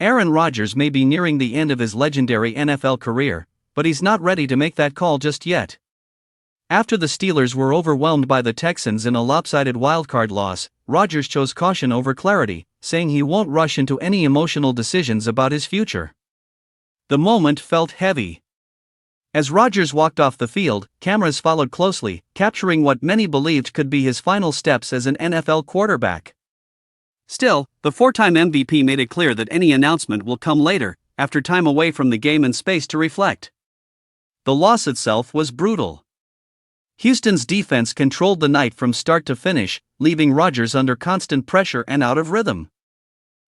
Aaron Rodgers may be nearing the end of his legendary NFL career, but he's not ready to make that call just yet. After the Steelers were overwhelmed by the Texans in a lopsided wildcard loss, Rodgers chose caution over clarity, saying he won't rush into any emotional decisions about his future. The moment felt heavy. As Rodgers walked off the field, cameras followed closely, capturing what many believed could be his final steps as an NFL quarterback. Still, the four-time MVP made it clear that any announcement will come later, after time away from the game and space to reflect. The loss itself was brutal. Houston's defense controlled the night from start to finish, leaving Rodgers under constant pressure and out of rhythm.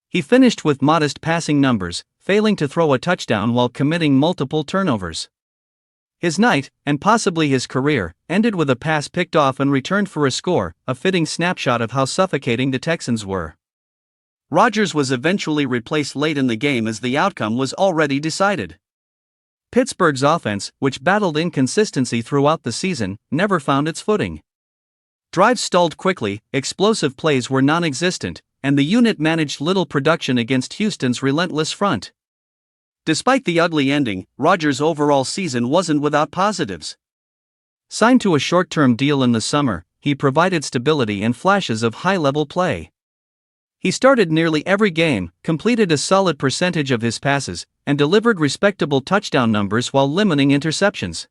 He finished with modest passing numbers, failing to throw a touchdown while committing multiple turnovers. His night, and possibly his career, ended with a pass picked off and returned for a score, a fitting snapshot of how suffocating the Texans were. Rodgers was eventually replaced late in the game as the outcome was already decided. Pittsburgh's offense, which battled inconsistency throughout the season, never found its footing. Drives stalled quickly, explosive plays were non-existent, and the unit managed little production against Houston's relentless front. Despite the ugly ending, Rodgers' overall season wasn't without positives. Signed to a short-term deal in the summer, he provided stability and flashes of high-level play. He started nearly every game, completed a solid percentage of his passes, and delivered respectable touchdown numbers while limiting interceptions.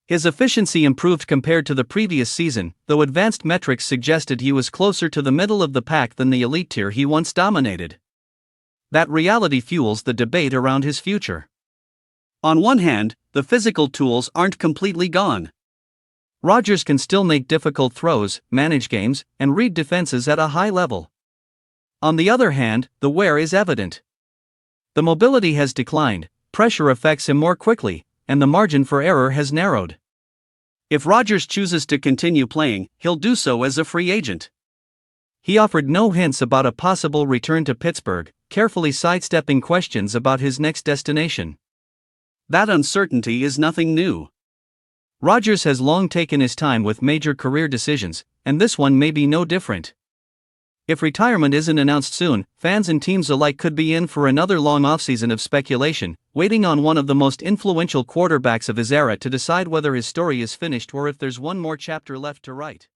His efficiency improved compared to the previous season, though advanced metrics suggested he was closer to the middle of the pack than the elite tier he once dominated. That reality fuels the debate around his future. On one hand, the physical tools aren't completely gone. Rodgers can still make difficult throws, manage games, and read defenses at a high level. On the other hand, the wear is evident. The mobility has declined, pressure affects him more quickly, and the margin for error has narrowed. If Rodgers chooses to continue playing, he'll do so as a free agent. He offered no hints about a possible return to Pittsburgh, carefully sidestepping questions about his next destination. That uncertainty is nothing new. Rodgers has long taken his time with major career decisions, and this one may be no different. If retirement isn't announced soon, fans and teams alike could be in for another long offseason of speculation, waiting on one of the most influential quarterbacks of his era to decide whether his story is finished or if there's one more chapter left to write.